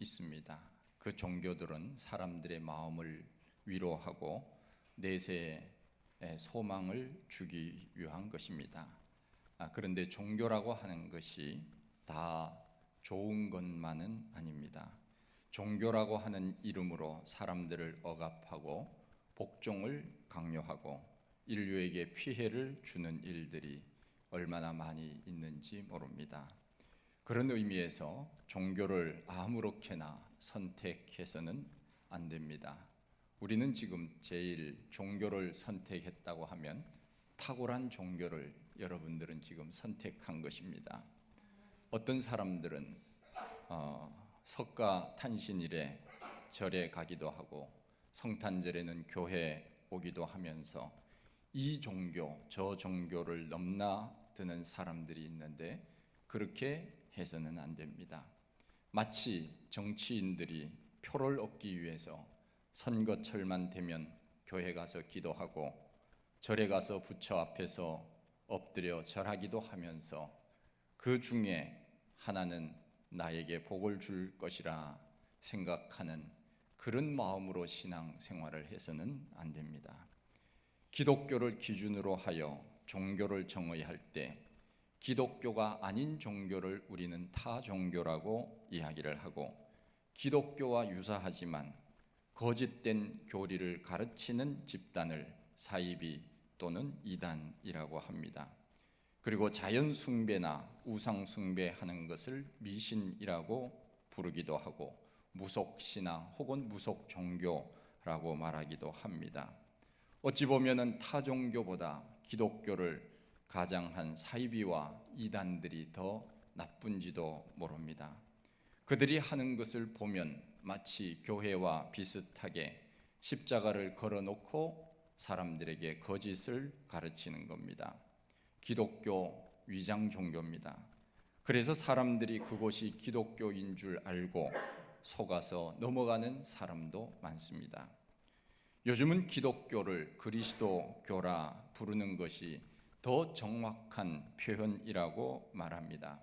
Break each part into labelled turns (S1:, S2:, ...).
S1: 있습니다. 그 종교들은 사람들의 마음을 위로하고 내세의 소망을 주기 위한 것입니다. 그런데 종교라고 하는 것이 다 좋은 것만은 아닙니다. 종교라고 하는 이름으로 사람들을 억압하고 복종을 강요하고 인류에게 피해를 주는 일들이 얼마나 많이 있는지 모릅니다. 그런 의미에서 종교를 아무렇게나 선택해서는 안 됩니다. 우리는 지금 제일 종교를 선택했다고 하면 탁월한 종교를 여러분들은 지금 선택한 것입니다. 어떤 사람들은 석가탄신일에 절에 가기도 하고 성탄절에는 교회 오기도 하면서 이 종교 저 종교를 넘나드는 사람들이 있는데 그렇게 해서는 안 됩니다. 마치 정치인들이 표를 얻기 위해서 선거철만 되면 교회 가서 기도하고 절에 가서 부처 앞에서 엎드려 절하기도 하면서 그 중에 하나는 나에게 복을 줄 것이라 생각하는 그런 마음으로 신앙생활을 해서는 안 됩니다. 기독교를 기준으로 하여 종교를 정의할 때 기독교가 아닌 종교를 우리는 타 종교라고 이야기를 하고, 기독교와 유사하지만 거짓된 교리를 가르치는 집단을 사이비 또는 이단이라고 합니다. 그리고 자연 숭배나 우상 숭배하는 것을 미신이라고 부르기도 하고 무속신앙 혹은 무속 종교라고 말하기도 합니다. 어찌 보면은 타 종교보다 기독교를 가장한 사이비와 이단들이 더 나쁜지도 모릅니다. 그들이 하는 것을 보면 마치 교회와 비슷하게 십자가를 걸어놓고 사람들에게 거짓을 가르치는 겁니다. 기독교 위장 종교입니다. 그래서 사람들이 그곳이 기독교인 줄 알고 속아서 넘어가는 사람도 많습니다. 요즘은 기독교를 그리스도교라 부르는 것이 더 정확한 표현이라고 말합니다.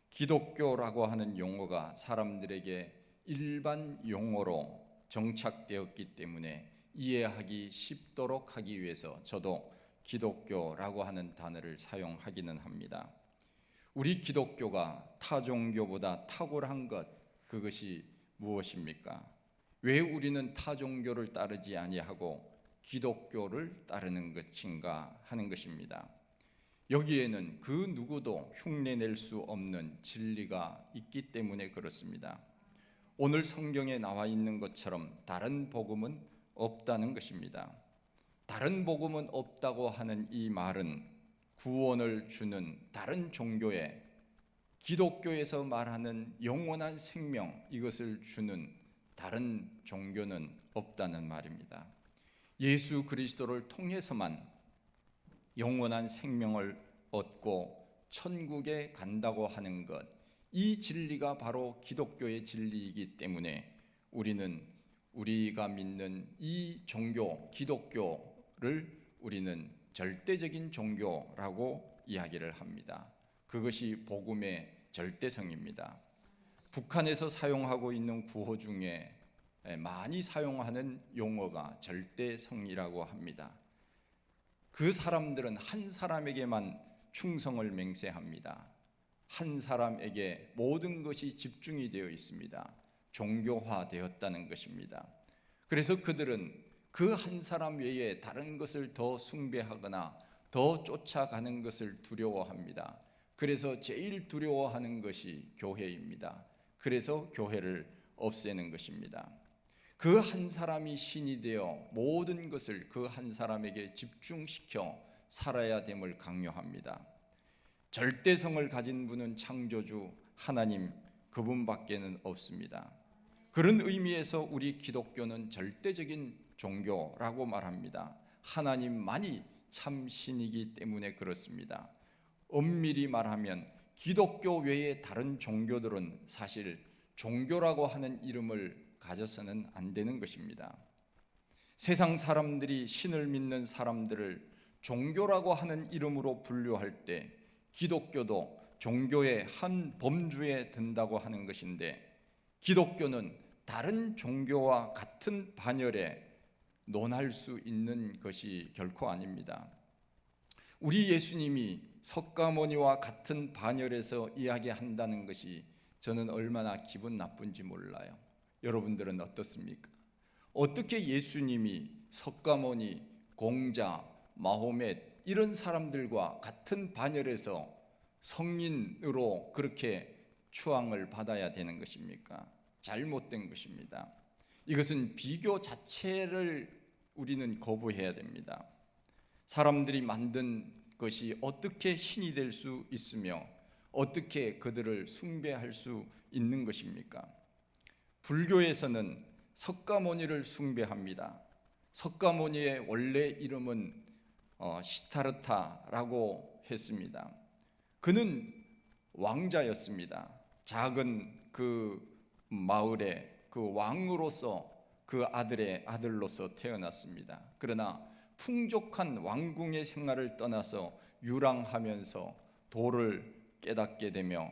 S1: 기독교라고 하는 용어가 사람들에게 일반 용어로 정착되었기 때문에 이해하기 쉽도록 하기 위해서 저도 기독교라고 하는 단어를 사용하기는 합니다. 우리 기독교가 타 종교보다 탁월한 것, 그것이 무엇입니까? 왜 우리는 타 종교를 따르지 아니하고 기독교를 따르는 것인가 하는 것입니다. 여기에는 그 누구도 흉내낼 수 없는 진리가 있기 때문에 그렇습니다. 오늘 성경에 나와 있는 것처럼 다른 복음은 없다는 것입니다. 다른 복음은 없다고 하는 이 말은 구원을 주는 다른 종교에 기독교에서 말하는 영원한 생명, 이것을 주는 다른 종교는 없다는 말입니다. 예수 그리스도를 통해서만 영원한 생명을 얻고 천국에 간다고 하는 것, 이 진리가 바로 기독교의 진리이기 때문에 우리는 우리가 믿는 이 종교, 기독교를 우리는 절대적인 종교라고 이야기를 합니다. 그것이 복음의 절대성입니다. 북한에서 사용하고 있는 구호 중에 많이 사용하는 용어가 절대성이라고 합니다. 그 사람들은 한 사람에게만 충성을 맹세합니다. 한 사람에게 모든 것이 집중이 되어 있습니다. 종교화되었다는 것입니다. 그래서 그들은 그 한 사람 외에 다른 것을 더 숭배하거나 더 쫓아가는 것을 두려워합니다. 그래서 제일 두려워하는 것이 교회입니다. 그래서 교회를 없애는 것입니다. 그 한 사람이 신이 되어 모든 것을 그 한 사람에게 집중시켜 살아야 됨을 강요합니다. 절대성을 가진 분은 창조주 하나님 그분밖에는 없습니다. 그런 의미에서 우리 기독교는 절대적인 종교라고 말합니다. 하나님만이 참 신이기 때문에 그렇습니다. 엄밀히 말하면 기독교 외의 다른 종교들은 사실 종교라고 하는 이름을 가져서는 안 되는 것입니다. 세상 사람들이 신을 믿는 사람들을 종교라고 하는 이름으로 분류할 때 기독교도 종교의 한 범주에 든다고 하는 것인데, 기독교는 다른 종교와 같은 반열에 논할 수 있는 것이 결코 아닙니다. 우리 예수님이 석가모니와 같은 반열에서 이야기한다는 것이 저는 얼마나 기분 나쁜지 몰라요. 여러분들은 어떻습니까? 어떻게 예수님이 석가모니, 공자, 마호멧 이런 사람들과 같은 반열에서 성인으로 그렇게 추앙을 받아야 되는 것입니까? 잘못된 것입니다. 이것은 비교 자체를 우리는 거부해야 됩니다. 사람들이 만든 것이 어떻게 신이 될 수 있으며 어떻게 그들을 숭배할 수 있는 것입니까? 불교에서는 석가모니를 숭배합니다. 석가모니의 원래 이름은 시타르타라고 했습니다. 그는 왕자였습니다. 작은 그 마을에 그 왕으로서 그 아들의 아들로서 태어났습니다. 그러나 풍족한 왕궁의 생활을 떠나서 유랑하면서 도를 깨닫게 되며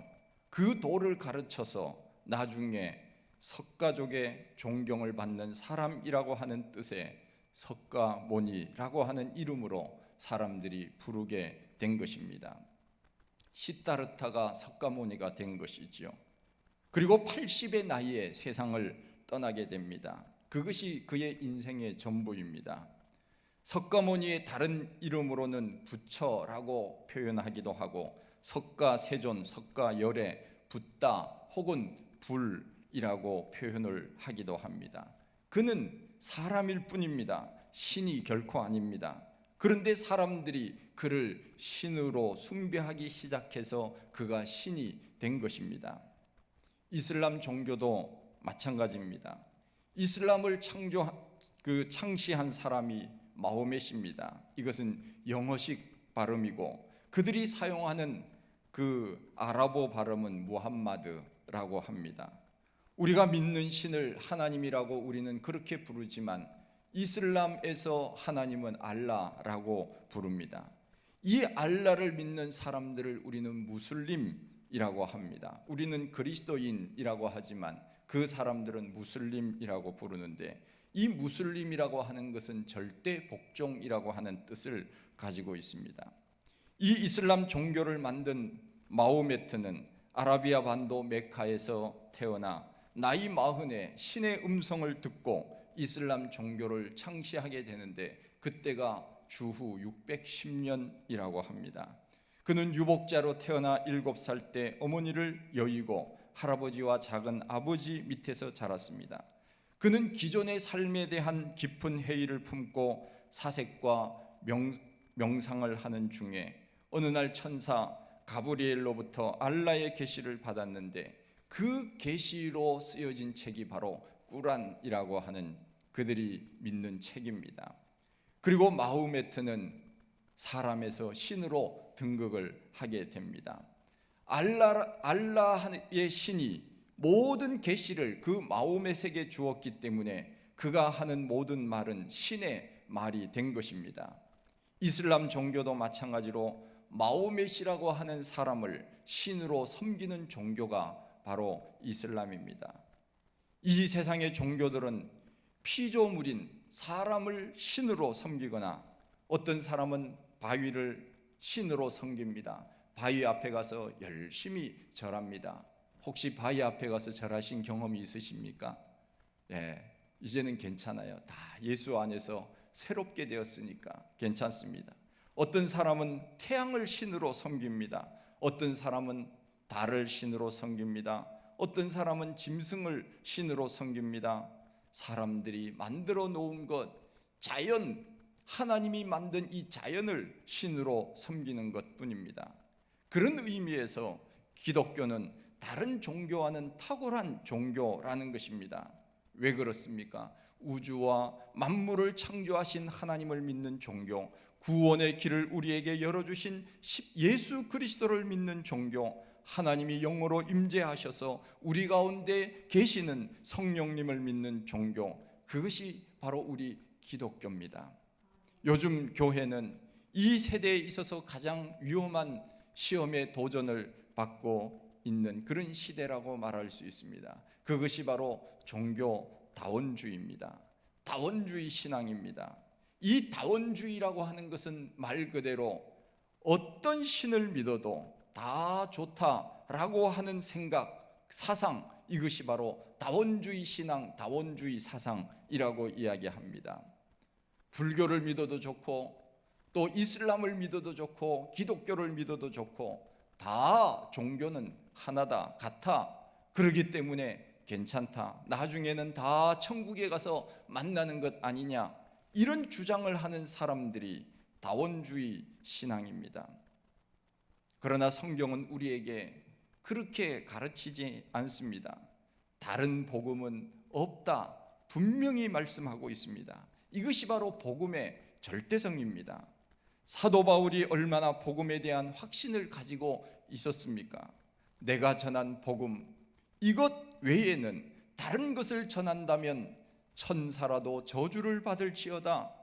S1: 그 도를 가르쳐서 나중에 석가족의 존경을 받는 사람이라고 하는 뜻의 석가모니라고 하는 이름으로 사람들이 부르게 된 것입니다. 시타르타가 석가모니가 된 것이지요. 그리고 80의 나이에 세상을 떠나게 됩니다. 그것이 그의 인생의 전부입니다. 석가모니의 다른 이름으로는 부처라고 표현하기도 하고 석가세존, 석가열애, 붓다 혹은 불이라고 표현을 하기도 합니다. 그는 사람일 뿐입니다. 신이 결코 아닙니다. 그런데 사람들이 그를 신으로 숭배하기 시작해서 그가 신이 된 것입니다. 이슬람 종교도 마찬가지입니다. 이슬람을 창시한 사람이 마호멧입니다. 이것은 영어식 발음이고 그들이 사용하는 그 아랍어 발음은 무함마드라고 합니다. 우리가 믿는 신을 하나님이라고 우리는 그렇게 부르지만 이슬람에서 하나님은 알라라고 부릅니다. 이 알라를 믿는 사람들을 우리는 무슬림이라고 합니다. 우리는 그리스도인이라고 하지만 그 사람들은 무슬림이라고 부르는데 이 무슬림이라고 하는 것은 절대 복종이라고 하는 뜻을 가지고 있습니다. 이 이슬람 종교를 만든 마호메트는 아라비아 반도 메카에서 태어나 나이 40에 신의 음성을 듣고 이슬람 종교를 창시하게 되는데 그때가 주후 610년이라고 합니다. 그는 유복자로 태어나 7살 때 어머니를 여의고 할아버지와 작은 아버지 밑에서 자랐습니다. 그는 기존의 삶에 대한 깊은 회의를 품고 사색과 명상을 하는 중에 어느 날 천사 가브리엘로부터 알라의 계시를 받았는데 그 계시로 쓰여진 책이 바로 꾸란이라고 하는 그들이 믿는 책입니다. 그리고 마호메트는 사람에서 신으로 등극을 하게 됩니다. 알라의 신이 모든 계시를 그 마호메트에게 주었기 때문에 그가 하는 모든 말은 신의 말이 된 것입니다. 이슬람 종교도 마찬가지로 마호메트라고 하는 사람을 신으로 섬기는 종교가 바로 이슬람입니다. 이 세상의 종교들은 피조물인 사람을 신으로 섬기거나 어떤 사람은 바위를 신으로 섬깁니다. 바위 앞에 가서 열심히 절합니다. 혹시 바위 앞에 가서 절하신 경험이 있으십니까? 네, 이제는 괜찮아요. 다 예수 안에서 새롭게 되었으니까 괜찮습니다. 어떤 사람은 태양을 신으로 섬깁니다. 어떤 사람은 달을 신으로 섬깁니다. 어떤 사람은 짐승을 신으로 섬깁니다. 사람들이 만들어 놓은 것, 자연, 하나님이 만든 이 자연을 신으로 섬기는 것뿐입니다. 그런 의미에서 기독교는 다른 종교와는 탁월한 종교라는 것입니다. 왜 그렇습니까? 우주와 만물을 창조하신 하나님을 믿는 종교, 구원의 길을 우리에게 열어주신 예수 그리스도를 믿는 종교, 하나님이 영으로 임재하셔서 우리 가운데 계시는 성령님을 믿는 종교, 그것이 바로 우리 기독교입니다. 요즘 교회는 이 세대에 있어서 가장 위험한 시험에 도전을 받고 있는 그런 시대라고 말할 수 있습니다. 그것이 바로 종교 다원주의입니다. 다원주의 신앙입니다. 이 다원주의라고 하는 것은 말 그대로 어떤 신을 믿어도 다 좋다라고 하는 생각, 사상, 이것이 바로 다원주의 신앙, 다원주의 사상이라고 이야기합니다. 불교를 믿어도 좋고 또 이슬람을 믿어도 좋고 기독교를 믿어도 좋고 다 종교는 하나다, 같아. 그렇기 때문에 괜찮다. 나중에는 다 천국에 가서 만나는 것 아니냐. 이런 주장을 하는 사람들이 다원주의 신앙입니다. 그러나 성경은 우리에게 그렇게 가르치지 않습니다. 다른 복음은 없다. 분명히 말씀하고 있습니다. 이것이 바로 복음의 절대성입니다. 사도 바울이 얼마나 복음에 대한 확신을 가지고 있었습니까? 내가 전한 복음, 이것 외에는 다른 것을 전한다면 천사라도 저주를 받을지어다.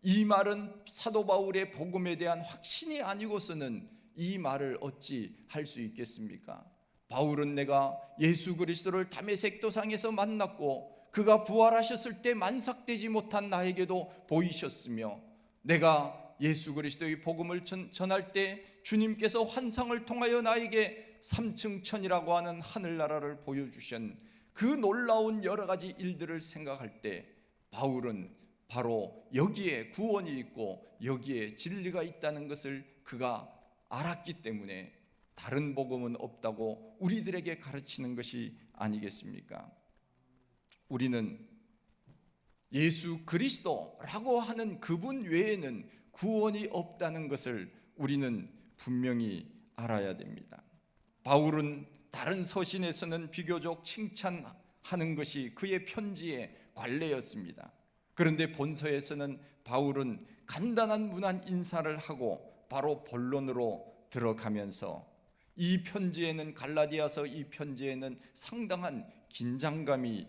S1: 이 말은 사도 바울의 복음에 대한 확신이 아니고서는 이 말을 어찌 할 수 있겠습니까? 바울은 내가 예수 그리스도를 다메섹 도상에서 만났고 그가 부활하셨을 때 만삭되지 못한 나에게도 보이셨으며 내가 예수 그리스도의 복음을 전할 때 주님께서 환상을 통하여 나에게 3층 천이라고 하는 하늘나라를 보여주신 그 놀라운 여러 가지 일들을 생각할 때 바울은 바로 여기에 구원이 있고 여기에 진리가 있다는 것을 그가 알았기 때문에 다른 복음은 없다고 우리들에게 가르치는 것이 아니겠습니까? 우리는 예수 그리스도라고 하는 그분 외에는 구원이 없다는 것을 우리는 분명히 알아야 됩니다. 바울은 다른 서신에서는 비교적 칭찬하는 것이 그의 편지의 관례였습니다. 그런데 본서에서는 바울은 간단한 문안 인사를 하고 바로 본론으로 들어가면서 이 편지에는 갈라디아서 이 편지에는 상당한 긴장감이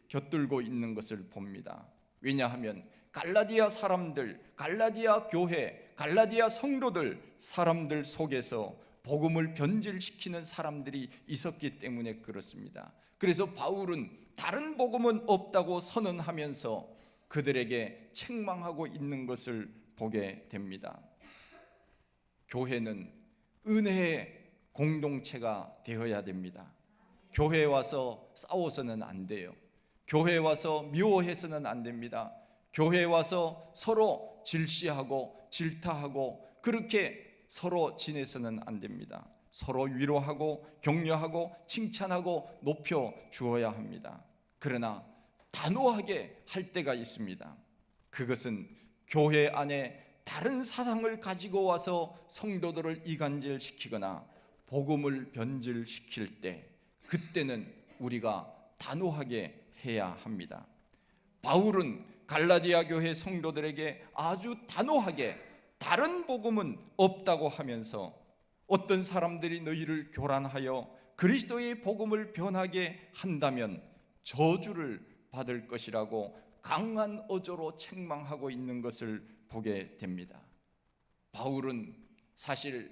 S1: 곁들고 있는 것을 봅니다. 왜냐하면 갈라디아 사람들, 갈라디아 교회, 갈라디아 성도들 사람들 속에서 복음을 변질시키는 사람들이 있었기 때문에 그렇습니다. 그래서 바울은 다른 복음은 없다고 선언하면서 그들에게 책망하고 있는 것을 보게 됩니다. 교회는 은혜의 공동체가 되어야 됩니다. 교회에 와서 싸워서는 안 돼요. 교회에 와서 미워해서는 안 됩니다. 교회에 와서 서로 질시하고 질타하고 그렇게 서로 지내서는 안 됩니다. 서로 위로하고 격려하고 칭찬하고 높여 주어야 합니다. 그러나 단호하게 할 때가 있습니다. 그것은 교회 안에 다른 사상을 가지고 와서 성도들을 이간질시키거나 복음을 변질시킬 때 그때는 우리가 단호하게 해야 합니다. 바울은 갈라디아 교회 성도들에게 아주 단호하게 다른 복음은 없다고 하면서 어떤 사람들이 너희를 교란하여 그리스도의 복음을 변하게 한다면 저주를 받을 것이라고 강한 어조로 책망하고 있는 것을 보게 됩니다. 바울은 사실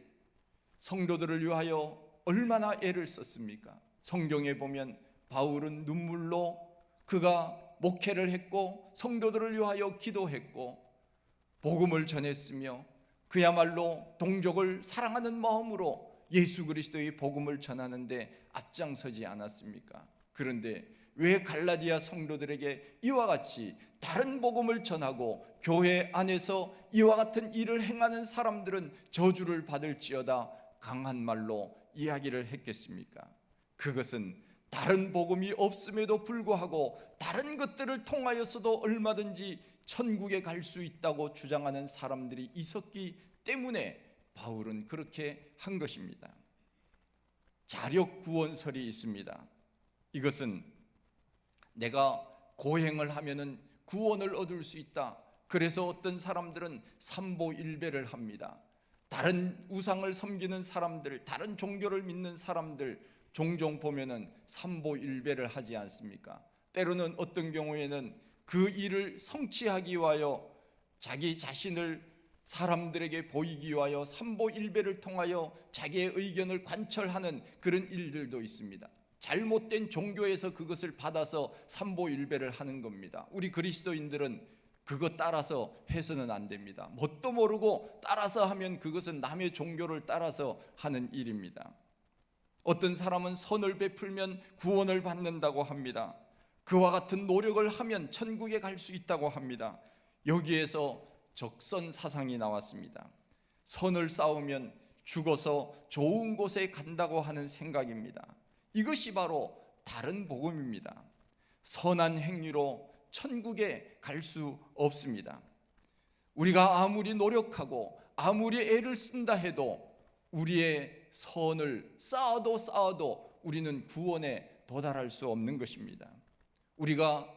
S1: 성도들을 위하여 얼마나 애를 썼습니까? 성경에 보면 바울은 눈물로 그가 목회를 했고 성도들을 위하여 기도했고 복음을 전했으며 그야말로 동족을 사랑하는 마음으로 예수 그리스도의 복음을 전하는데 앞장서지 않았습니까? 그런데 왜 갈라디아 성도들에게 이와 같이 다른 복음을 전하고 교회 안에서 이와 같은 일을 행하는 사람들은 저주를 받을지어다 강한 말로 이야기를 했겠습니까? 그것은 다른 복음이 없음에도 불구하고 다른 것들을 통하여서도 얼마든지 천국에 갈 수 있다고 주장하는 사람들이 있었기 때문에 바울은 그렇게 한 것입니다. 자력 구원설이 있습니다. 이것은 내가 고행을 하면은 구원을 얻을 수 있다. 그래서 어떤 사람들은 삼보일배를 합니다. 다른 우상을 섬기는 사람들, 다른 종교를 믿는 사람들 종종 보면은 삼보일배를 하지 않습니까? 때로는 어떤 경우에는 그 일을 성취하기 위하여 자기 자신을 사람들에게 보이기 위하여 삼보일배를 통하여 자기의 의견을 관철하는 그런 일들도 있습니다. 잘못된 종교에서 그것을 받아서 삼보일배를 하는 겁니다. 우리 그리스도인들은 그것 따라서 해서는 안 됩니다. 뭣도 모르고 따라서 하면 그것은 남의 종교를 따라서 하는 일입니다. 어떤 사람은 선을 베풀면 구원을 받는다고 합니다. 그와 같은 노력을 하면 천국에 갈 수 있다고 합니다. 여기에서 적선 사상이 나왔습니다. 선을 쌓으면 죽어서 좋은 곳에 간다고 하는 생각입니다. 이것이 바로 다른 복음입니다. 선한 행위로 천국에 갈 수 없습니다. 우리가 아무리 노력하고 아무리 애를 쓴다 해도 우리의 선을 쌓아도 우리는 구원에 도달할 수 없는 것입니다. 우리가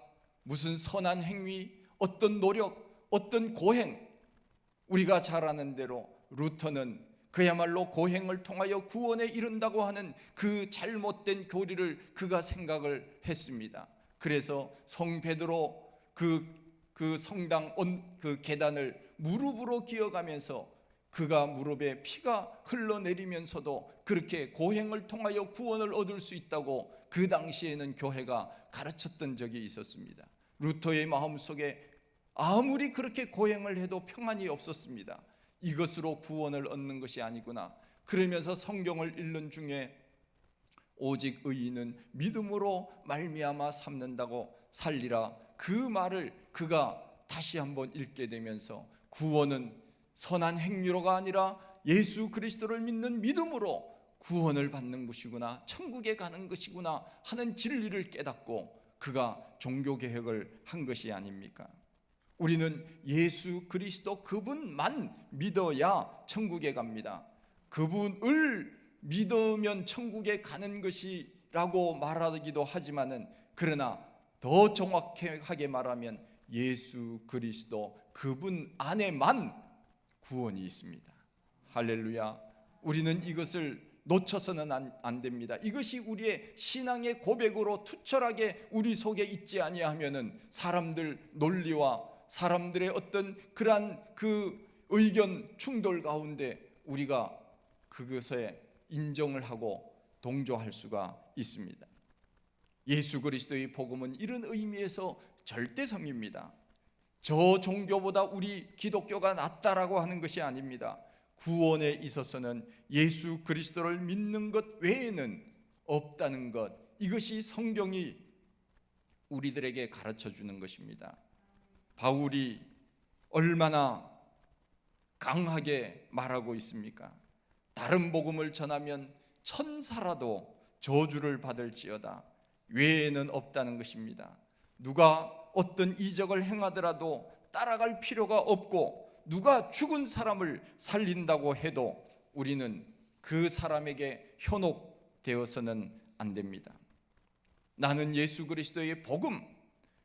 S1: 무슨 선한 행위, 어떤 노력, 어떤 고행, 우리가 잘 아는 대로 루터는 그야말로 고행을 통하여 구원에 이른다고 하는 그 잘못된 교리를 그가 생각을 했습니다. 그래서 성 베드로 그 성당 그 계단을 무릎으로 기어가면서 그가 무릎에 피가 흘러내리면서도 그렇게 고행을 통하여 구원을 얻을 수 있다고 그 당시에는 교회가 가르쳤던 적이 있었습니다. 루터의 마음속에 아무리 그렇게 고행을 해도 평안이 없었습니다. 이것으로 구원을 얻는 것이 아니구나. 그러면서 성경을 읽는 중에 오직 의인은 믿음으로 말미암아 삼는다고 살리라, 그 말을 그가 다시 한번 읽게 되면서 구원은 선한 행위로가 아니라 예수 그리스도를 믿는 믿음으로 구원을 받는 것이구나, 천국에 가는 것이구나 하는 진리를 깨닫고 그가 종교개혁을 한 것이 아닙니까? 우리는 예수 그리스도 그분만 믿어야 천국에 갑니다. 그분을 믿으면 천국에 가는 것이라고 말하기도 하지만은, 그러나 더 정확하게 말하면 예수 그리스도 그분 안에만 구원이 있습니다. 할렐루야. 우리는 이것을 놓쳐서는 안 됩니다. 이것이 우리의 신앙의 고백으로 투철하게 우리 속에 있지 아니하면은 사람들 논리와 사람들의 어떤 그러한 그 의견 충돌 가운데 우리가 그것에 인정을 하고 동조할 수가 있습니다. 예수 그리스도의 복음은 이런 의미에서 절대성입니다. 저 종교보다 우리 기독교가 낫다라고 하는 것이 아닙니다. 구원에 있어서는 예수 그리스도를 믿는 것 외에는 없다는 것, 이것이 성경이 우리들에게 가르쳐 주는 것입니다. 바울이 얼마나 강하게 말하고 있습니까? 다른 복음을 전하면 천사라도 저주를 받을지어다 외에는 없다는 것입니다. 누가 어떤 이적을 행하더라도 따라갈 필요가 없고, 누가 죽은 사람을 살린다고 해도 우리는 그 사람에게 현혹되어서는 안 됩니다. 나는 예수 그리스도의 복음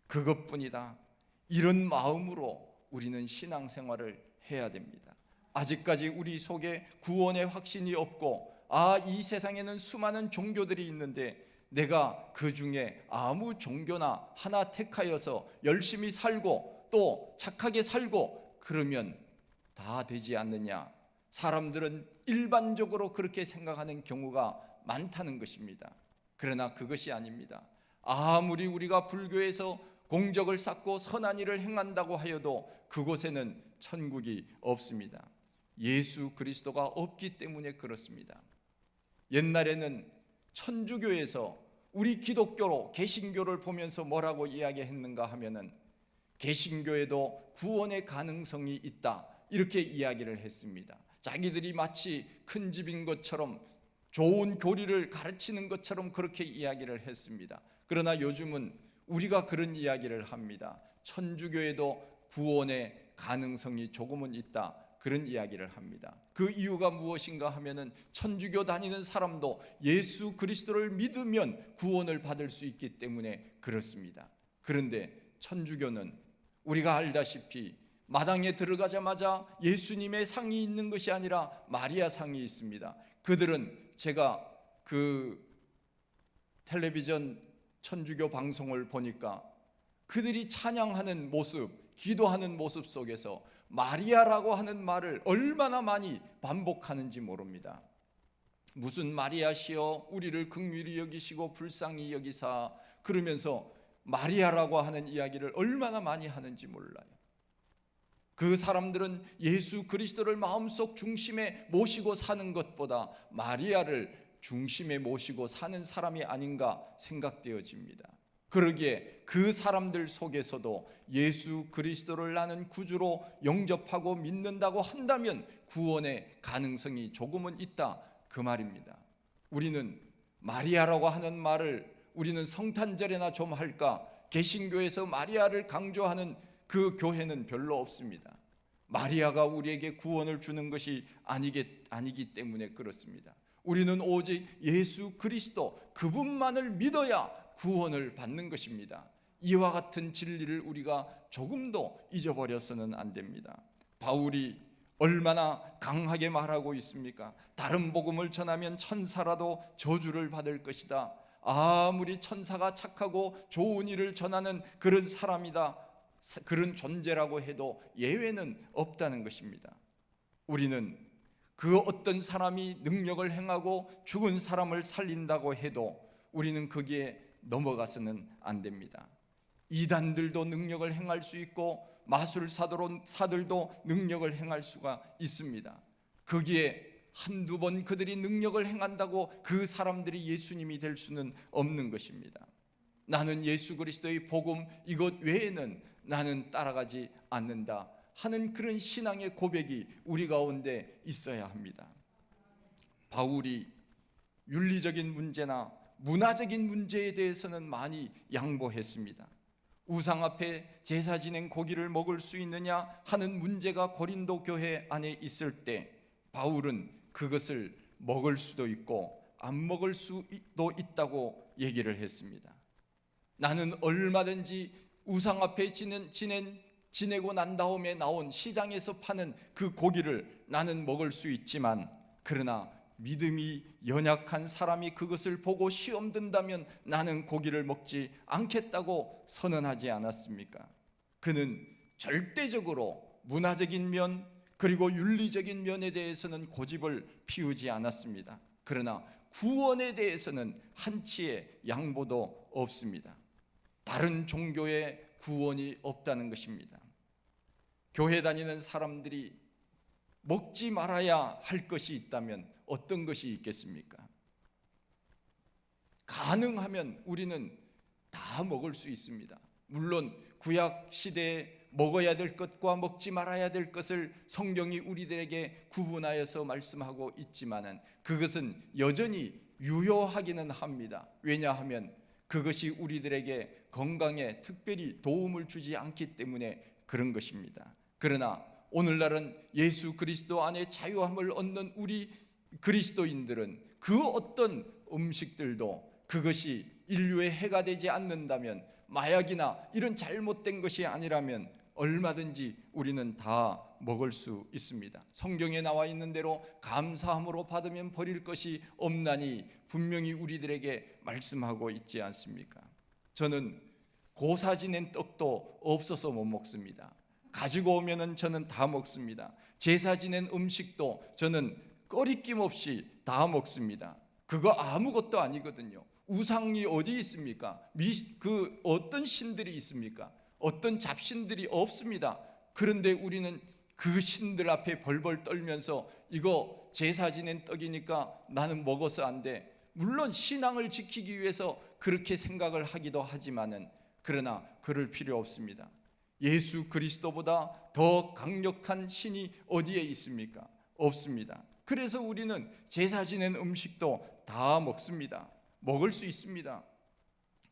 S1: 그것뿐이다, 이런 마음으로 우리는 신앙생활을 해야 됩니다. 아직까지 우리 속에 구원의 확신이 없고, 이 세상에는 수많은 종교들이 있는데 내가 그 중에 아무 종교나 하나 택하여서 열심히 살고 또 착하게 살고 그러면 다 되지 않느냐, 사람들은 일반적으로 그렇게 생각하는 경우가 많다는 것입니다. 그러나 그것이 아닙니다. 아무리 우리가 불교에서 공적을 쌓고 선한 일을 행한다고 하여도 그곳에는 천국이 없습니다. 예수 그리스도가 없기 때문에 그렇습니다. 옛날에는 천주교에서 우리 기독교로 개신교를 보면서 뭐라고 이야기했는가 하면은 개신교에도 구원의 가능성이 있다, 이렇게 이야기를 했습니다. 자기들이 마치 큰 집인 것처럼 좋은 교리를 가르치는 것처럼 그렇게 이야기를 했습니다. 그러나 요즘은 우리가 그런 이야기를 합니다. 천주교에도 구원의 가능성이 조금은 있다, 그런 이야기를 합니다. 그 이유가 무엇인가 하면은 천주교 다니는 사람도 예수 그리스도를 믿으면 구원을 받을 수 있기 때문에 그렇습니다. 그런데 천주교는 우리가 알다시피 마당에 들어가자마자 예수님의 상이 있는 것이 아니라 마리아 상이 있습니다. 그들은 제가 그 텔레비전 천주교 방송을 보니까 그들이 찬양하는 모습, 기도하는 모습 속에서 마리아라고 하는 말을 얼마나 많이 반복하는지 모릅니다. 무슨 마리아시여 우리를 긍휼히 여기시고 불쌍히 여기사, 그러면서 마리아라고 하는 이야기를 얼마나 많이 하는지 몰라요. 그 사람들은 예수 그리스도를 마음속 중심에 모시고 사는 것보다 마리아를 중심에 모시고 사는 사람이 아닌가 생각되어집니다. 그러기에 그 사람들 속에서도 예수 그리스도를 나는 구주로 영접하고 믿는다고 한다면 구원의 가능성이 조금은 있다, 그 말입니다. 우리는 마리아라고 하는 말을 우리는 성탄절에나 좀 할까? 개신교에서 마리아를 강조하는 그 교회는 별로 없습니다. 마리아가 우리에게 구원을 주는 것이 아니기 때문에 그렇습니다. 우리는 오직 예수 그리스도 그분만을 믿어야 구원을 받는 것입니다. 이와 같은 진리를 우리가 조금도 잊어버려서는 안 됩니다. 바울이 얼마나 강하게 말하고 있습니까? 다른 복음을 전하면 천사라도 저주를 받을 것이다. 아무리 천사가 착하고 좋은 일을 전하는 그런 사람이다, 그런 존재라고 해도 예외는 없다는 것입니다. 우리는 그 어떤 사람이 능력을 행하고 죽은 사람을 살린다고 해도 우리는 거기에 넘어가서는 안 됩니다. 이단들도 능력을 행할 수 있고 마술사들도 능력을 행할 수가 있습니다. 거기에 한두 번 그들이 능력을 행한다고 그 사람들이 예수님이 될 수는 없는 것입니다. 나는 예수 그리스도의 복음 이것 외에는 나는 따라가지 않는다 하는 그런 신앙의 고백이 우리 가운데 있어야 합니다. 바울이 윤리적인 문제나 문화적인 문제에 대해서는 많이 양보했습니다. 우상 앞에 제사 지낸 고기를 먹을 수 있느냐 하는 문제가 고린도 교회 안에 있을 때 바울은 그것을 먹을 수도 있고 안 먹을 수도 있다고 얘기를 했습니다. 나는 얼마든지 우상 앞에 지내고 난 다음에 나온 시장에서 파는 그 고기를 나는 먹을 수 있지만, 그러나 믿음이 연약한 사람이 그것을 보고 시험 든다면 나는 고기를 먹지 않겠다고 선언하지 않았습니까? 그는 절대적으로 문화적인 면 그리고 윤리적인 면에 대해서는 고집을 피우지 않았습니다. 그러나 구원에 대해서는 한치의 양보도 없습니다. 다른 종교에 구원이 없다는 것입니다. 교회 다니는 사람들이 먹지 말아야 할 것이 있다면 어떤 것이 있겠습니까? 가능하면 우리는 다 먹을 수 있습니다. 물론 구약 시대에 먹어야 될 것과 먹지 말아야 될 것을 성경이 우리들에게 구분하여서 말씀하고 있지만은 그것은 여전히 유효하기는 합니다. 왜냐하면 그것이 우리들에게 건강에 특별히 도움을 주지 않기 때문에 그런 것입니다. 그러나 오늘날은 예수 그리스도 안에 자유함을 얻는 우리 그리스도인들은 그 어떤 음식들도 그것이 인류의 해가 되지 않는다면, 마약이나 이런 잘못된 것이 아니라면 얼마든지 우리는 다 먹을 수 있습니다. 성경에 나와 있는 대로 감사함으로 받으면 버릴 것이 없나니 분명히 우리들에게 말씀하고 있지 않습니까? 저는 고사 지낸 떡도 없어서 못 먹습니다. 가지고 오면은 저는 다 먹습니다. 제사 지낸 음식도 저는 꺼리낌 없이 다 먹습니다. 그거 아무것도 아니거든요. 우상이 어디 있습니까? 그 어떤 신들이 있습니까? 어떤 잡신들이 없습니다. 그런데 우리는 그 신들 앞에 벌벌 떨면서 이거 제사 지낸 떡이니까 나는 먹어서 안 돼. 물론 신앙을 지키기 위해서 그렇게 생각을 하기도 하지만은, 그러나 그럴 필요 없습니다. 예수 그리스도보다 더 강력한 신이 어디에 있습니까? 없습니다. 그래서 우리는 제사 지낸 음식도 다 먹습니다. 먹을 수 있습니다.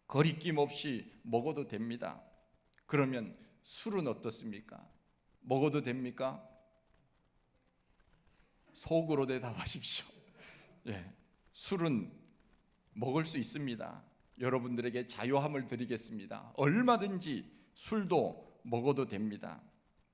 S1: 거리낌 없이 먹어도 됩니다. 그러면 술은 어떻습니까? 먹어도 됩니까? 속으로 대답하십시오. 예, 술은 먹을 수 있습니다. 여러분들에게 자유함을 드리겠습니다. 얼마든지 술도 먹어도 됩니다.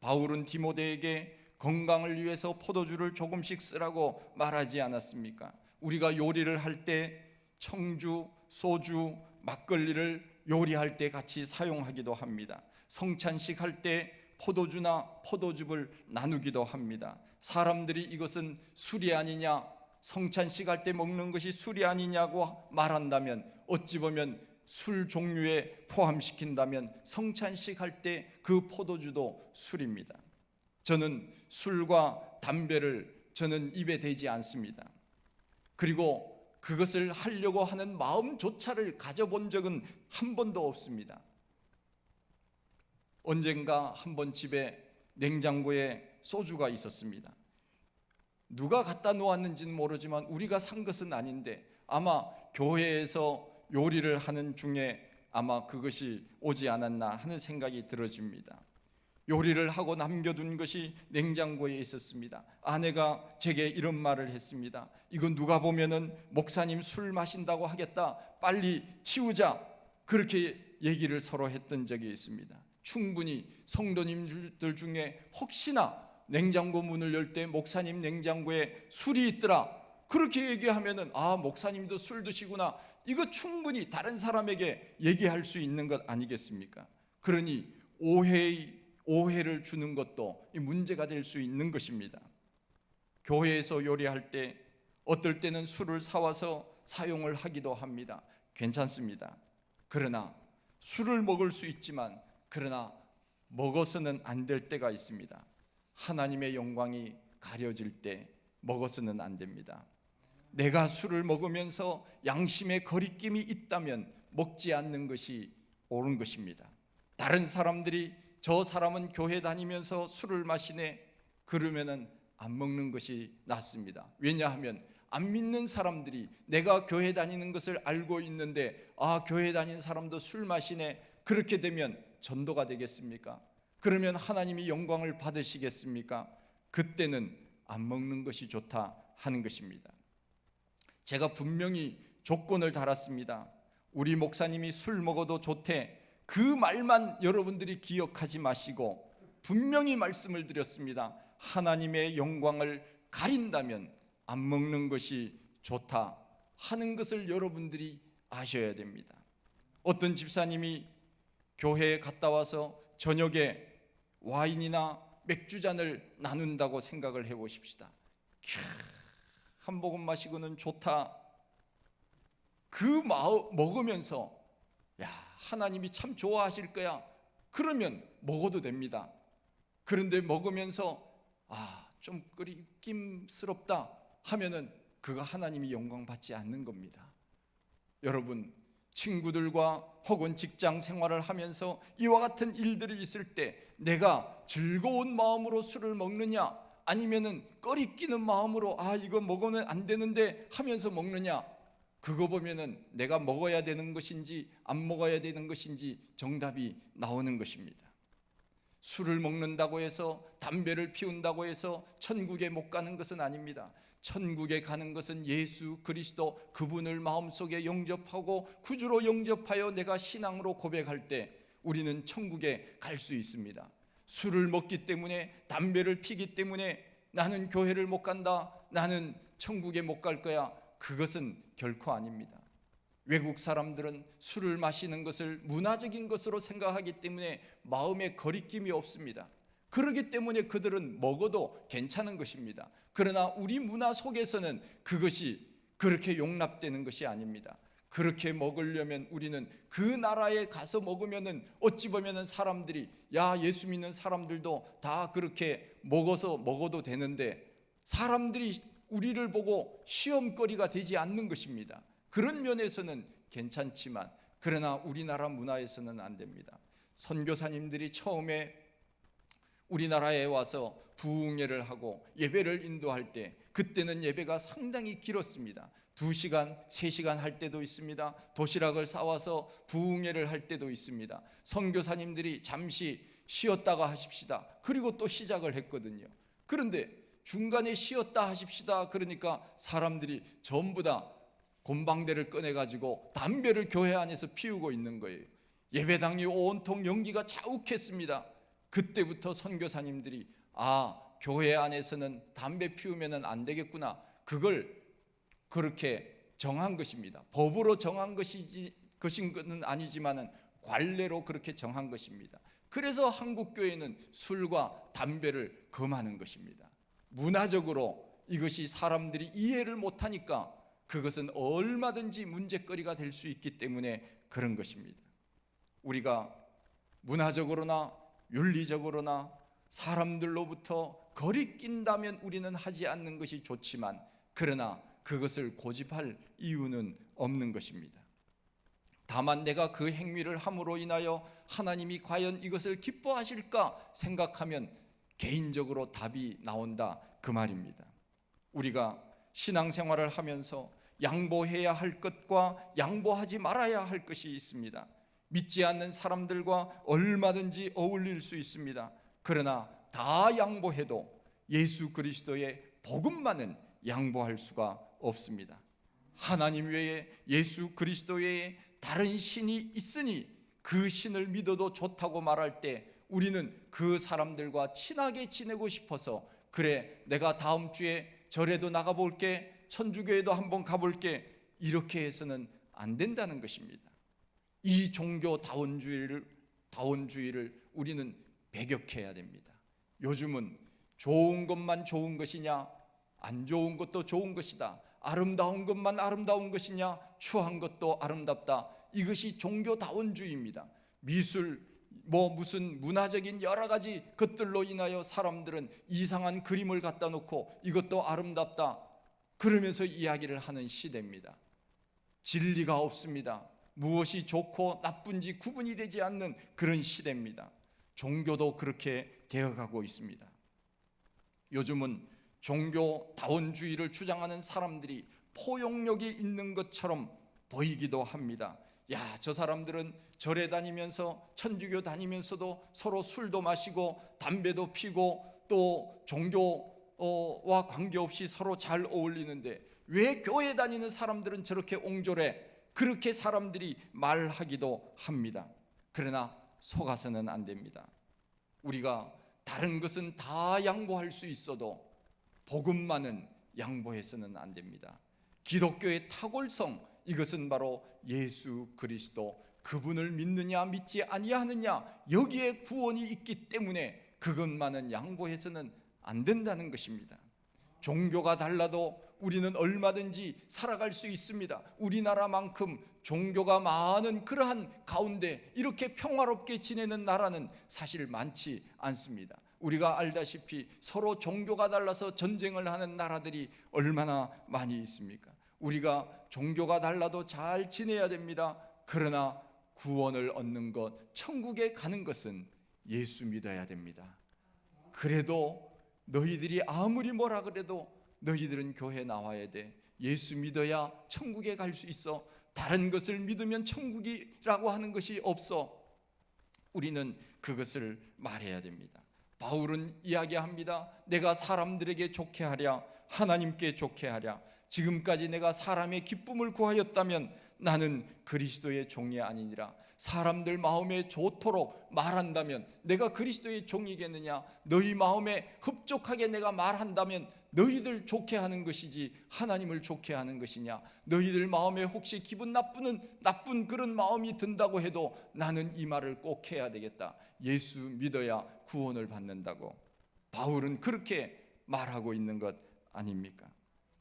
S1: 바울은 디모데에게 건강을 위해서 포도주를 조금씩 쓰라고 말하지 않았습니까? 우리가 요리를 할 때 청주, 소주, 막걸리를 요리할 때 같이 사용하기도 합니다. 성찬식 할 때 포도주나 포도즙을 나누기도 합니다. 사람들이 이것은 술이 아니냐, 성찬식 할 때 먹는 것이 술이 아니냐고 말한다면, 어찌 보면 술 종류에 포함시킨다면 성찬식 할 때 그 포도주도 술입니다. 저는 술과 담배를 저는 입에 대지 않습니다. 그리고 그것을 하려고 하는 마음조차를 가져본 적은 한 번도 없습니다. 언젠가 한번 집에 냉장고에 소주가 있었습니다. 누가 갖다 놓았는지는 모르지만 우리가 산 것은 아닌데 아마 교회에서 요리를 하는 중에 아마 그것이 오지 않았나 하는 생각이 들어집니다. 요리를 하고 남겨둔 것이 냉장고에 있었습니다. 아내가 제게 이런 말을 했습니다. 이건 누가 보면은 목사님 술 마신다고 하겠다, 빨리 치우자, 그렇게 얘기를 서로 했던 적이 있습니다. 충분히 성도님들 중에 혹시나 냉장고 문을 열 때 목사님 냉장고에 술이 있더라, 그렇게 얘기하면은 아, 목사님도 술 드시구나, 이거 충분히 다른 사람에게 얘기할 수 있는 것 아니겠습니까? 그러니 오해를 주는 것도 문제가 될 수 있는 것입니다. 교회에서 요리할 때 어떨 때는 술을 사와서 사용을 하기도 합니다. 괜찮습니다. 그러나 술을 먹을 수 있지만, 그러나 먹어서는 안 될 때가 있습니다. 하나님의 영광이 가려질 때 먹어서는 안 됩니다. 내가 술을 먹으면서 양심의 거리낌이 있다면 먹지 않는 것이 옳은 것입니다. 다른 사람들이 저 사람은 교회 다니면서 술을 마시네, 그러면은 안 먹는 것이 낫습니다. 왜냐하면 안 믿는 사람들이 내가 교회 다니는 것을 알고 있는데 아, 교회 다니는 사람도 술 마시네, 그렇게 되면 전도가 되겠습니까? 그러면 하나님이 영광을 받으시겠습니까? 그때는 안 먹는 것이 좋다 하는 것입니다. 제가 분명히 조건을 달았습니다. 우리 목사님이 술 먹어도 좋대, 그 말만 여러분들이 기억하지 마시고 분명히 말씀을 드렸습니다. 하나님의 영광을 가린다면 안 먹는 것이 좋다 하는 것을 여러분들이 아셔야 됩니다. 어떤 집사님이 교회에 갔다 와서 저녁에 와인이나 맥주잔을 나눈다고 생각을 해보십시다. 한 모금 마시고는 좋다, 그 마음 먹으면서 야, 하나님이 참 좋아하실 거야, 그러면 먹어도 됩니다. 그런데 먹으면서 아, 좀 끄림스럽다 하면은 그거 하나님이 영광 받지 않는 겁니다. 여러분, 친구들과 혹은 직장 생활을 하면서 이와 같은 일들이 있을 때 내가 즐거운 마음으로 술을 먹느냐, 아니면은 꺼리끼는 마음으로 아, 이거 먹으면 안 되는데 하면서 먹느냐, 그거 보면은 내가 먹어야 되는 것인지 안 먹어야 되는 것인지 정답이 나오는 것입니다. 술을 먹는다고 해서, 담배를 피운다고 해서 천국에 못 가는 것은 아닙니다. 천국에 가는 것은 예수 그리스도 그분을 마음속에 영접하고 구주로 영접하여 내가 신앙으로 고백할 때 우리는 천국에 갈 수 있습니다. 술을 먹기 때문에, 담배를 피기 때문에 나는 교회를 못 간다, 나는 천국에 못 갈 거야, 그것은 결코 아닙니다. 외국 사람들은 술을 마시는 것을 문화적인 것으로 생각하기 때문에 마음에 거리낌이 없습니다. 그렇기 때문에 그들은 먹어도 괜찮은 것입니다. 그러나 우리 문화 속에서는 그것이 그렇게 용납되는 것이 아닙니다. 그렇게 먹으려면 우리는 그 나라에 가서 먹으면은 어찌 보면은 사람들이 야, 예수 믿는 사람들도 다 그렇게 먹어도 되는데 사람들이 우리를 보고 시험거리가 되지 않는 것입니다. 그런 면에서는 괜찮지만 그러나 우리나라 문화에서는 안 됩니다. 선교사님들이 처음에 우리나라에 와서 부흥회를 하고 예배를 인도할 때 그때는 예배가 상당히 길었습니다. 2시간, 3시간 할 때도 있습니다. 도시락을 싸와서 부흥회를 할 때도 있습니다. 선교사님들이 잠시 쉬었다가 하십시다, 그리고 또 시작을 했거든요. 그런데 중간에 쉬었다 하십시다 그러니까 사람들이 전부 다 곰방대를 꺼내가지고 담배를 교회 안에서 피우고 있는 거예요. 예배당이 온통 연기가 자욱했습니다. 그때부터 선교사님들이 아, 교회 안에서는 담배 피우면 안 되겠구나, 그걸 그렇게 정한 것입니다. 법으로 정한 것인 것은 아니지만은 관례로 그렇게 정한 것입니다. 그래서 한국 교회는 술과 담배를 금하는 것입니다. 문화적으로 이것이 사람들이 이해를 못하니까 그것은 얼마든지 문제거리가 될 수 있기 때문에 그런 것입니다. 우리가 문화적으로나 윤리적으로나 사람들로부터 거리낀다면 우리는 하지 않는 것이 좋지만, 그러나 그것을 고집할 이유는 없는 것입니다. 다만 내가 그 행위를 함으로 인하여 하나님이 과연 이것을 기뻐하실까 생각하면 개인적으로 답이 나온다, 그 말입니다. 우리가 신앙생활을 하면서 양보해야 할 것과 양보하지 말아야 할 것이 있습니다. 믿지 않는 사람들과 얼마든지 어울릴 수 있습니다. 그러나 다 양보해도 예수 그리스도의 복음만은 양보할 수가 없습니다. 하나님 외에, 예수 그리스도 외에 다른 신이 있으니 그 신을 믿어도 좋다고 말할 때 우리는 그 사람들과 친하게 지내고 싶어서, 그래 내가 다음 주에 절에도 나가볼게, 천주교에도 한번 가볼게, 이렇게 해서는 안 된다는 것입니다. 이 종교다원주의를 우리는 배격해야 됩니다. 요즘은 좋은 것만 좋은 것이냐, 안 좋은 것도 좋은 것이다, 아름다운 것만 아름다운 것이냐, 추한 것도 아름답다, 이것이 종교다원주의입니다. 미술, 무슨 문화적인 여러 가지 것들로 인하여 사람들은 이상한 그림을 갖다 놓고 이것도 아름답다 그러면서 이야기를 하는 시대입니다. 진리가 없습니다. 무엇이 좋고 나쁜지 구분이 되지 않는 그런 시대입니다. 종교도 그렇게 되어가고 있습니다. 요즘은 종교다원주의를 주장하는 사람들이 포용력이 있는 것처럼 보이기도 합니다. 야, 저 사람들은 절에 다니면서, 천주교 다니면서도 서로 술도 마시고 담배도 피고 또 종교와 관계없이 서로 잘 어울리는데 왜 교회 다니는 사람들은 저렇게 옹졸해? 그렇게 사람들이 말하기도 합니다. 그러나 속아서는 안 됩니다. 우리가 다른 것은 다 양보할 수 있어도 복음만은 양보해서는 안 됩니다. 기독교의 탁월성, 이것은 바로 예수 그리스도, 그분을 믿느냐 믿지 아니하느냐, 여기에 구원이 있기 때문에 그것만은 양보해서는 안 된다는 것입니다. 종교가 달라도 우리는 얼마든지 살아갈 수 있습니다. 우리나라만큼 종교가 많은 그러한 가운데 이렇게 평화롭게 지내는 나라는 사실 많지 않습니다. 우리가 알다시피 서로 종교가 달라서 전쟁을 하는 나라들이 얼마나 많이 있습니까? 우리가 종교가 달라도 잘 지내야 됩니다. 그러나 구원을 얻는 것, 천국에 가는 것은 예수 믿어야 됩니다. 그래도 너희들이 아무리 뭐라 그래도 너희들은 교회 나와야 돼. 예수 믿어야 천국에 갈 수 있어. 다른 것을 믿으면 천국이라고 하는 것이 없어. 우리는 그것을 말해야 됩니다. 바울은 이야기합니다. 내가 사람들에게 좋게 하랴, 하나님께 좋게 하랴. 지금까지 내가 사람의 기쁨을 구하였다면 나는 그리스도의 종이 아니니라. 사람들 마음에 좋도록 말한다면 내가 그리스도의 종이겠느냐? 너희 마음에 흡족하게 내가 말한다면 너희들 좋게 하는 것이지 하나님을 좋게 하는 것이냐? 너희들 마음에 혹시 기분 나쁜 그런 마음이 든다고 해도 나는 이 말을 꼭 해야 되겠다. 예수 믿어야 구원을 받는다고 바울은 그렇게 말하고 있는 것 아닙니까?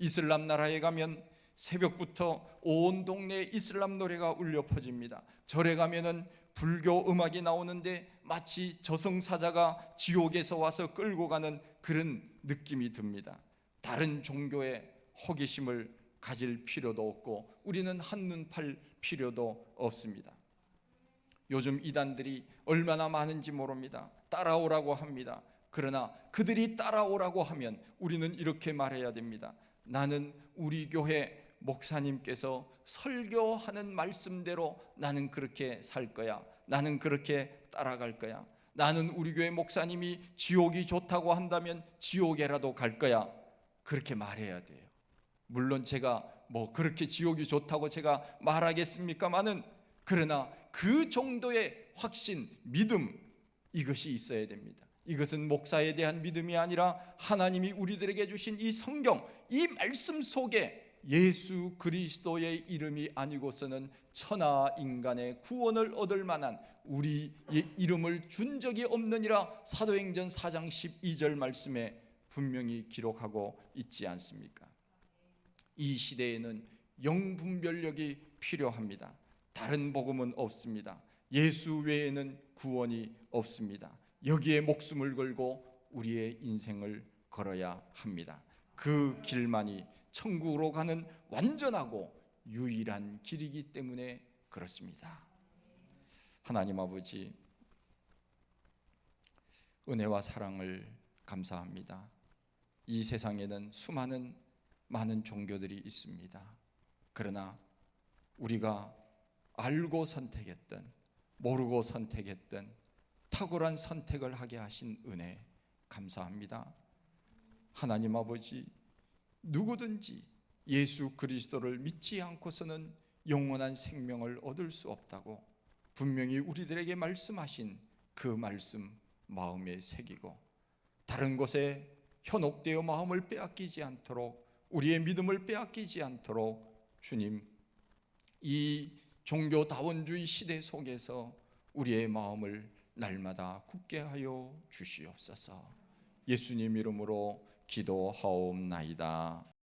S1: 이슬람 나라에 가면 새벽부터 온 동네에 이슬람 노래가 울려 퍼집니다. 절에 가면은 불교 음악이 나오는데 마치 저승사자가 지옥에서 와서 끌고 가는 그런 느낌이 듭니다. 다른 종교에 호기심을 가질 필요도 없고 우리는 한눈 팔 필요도 없습니다. 요즘 이단들이 얼마나 많은지 모릅니다. 따라오라고 합니다. 그러나 그들이 따라오라고 하면 우리는 이렇게 말해야 됩니다. 나는 우리 교회 목사님께서 설교하는 말씀대로 나는 그렇게 살 거야. 나는 그렇게 따라갈 거야. 나는 우리 교회 목사님이 지옥이 좋다고 한다면 지옥에라도 갈 거야. 그렇게 말해야 돼요. 물론 제가 그렇게 지옥이 좋다고 제가 말하겠습니까마는, 그러나 그 정도의 확신, 믿음, 이것이 있어야 됩니다. 이것은 목사에 대한 믿음이 아니라 하나님이 우리들에게 주신 이 성경, 이 말씀 속에 예수 그리스도의 이름이 아니고서는 천하 인간의 구원을 얻을 만한 우리의 이름을 준 적이 없느니라 사도행전 4장 12절 말씀에 분명히 기록하고 있지 않습니까? 이 시대에는 영분별력이 필요합니다. 다른 복음은 없습니다. 예수 외에는 구원이 없습니다. 여기에 목숨을 걸고 우리의 인생을 걸어야 합니다. 그 길만이 천국으로 가는 완전하고 유일한 길이기 때문에 그렇습니다. 하나님 아버지, 은혜와 사랑을 감사합니다. 이 세상에는 수많은 많은 종교들이 있습니다. 그러나 우리가 알고 선택했던 모르고 선택했던 탁월한 선택을 하게 하신 은혜 감사합니다. 하나님 아버지, 누구든지 예수 그리스도를 믿지 않고서는 영원한 생명을 얻을 수 없다고 분명히 우리들에게 말씀하신 그 말씀 마음에 새기고 다른 곳에 현혹되어 마음을 빼앗기지 않도록, 우리의 믿음을 빼앗기지 않도록 주님, 이 종교다원주의 시대 속에서 우리의 마음을 날마다 굳게 하여 주시옵소서. 예수님 이름으로 기도하옵나이다.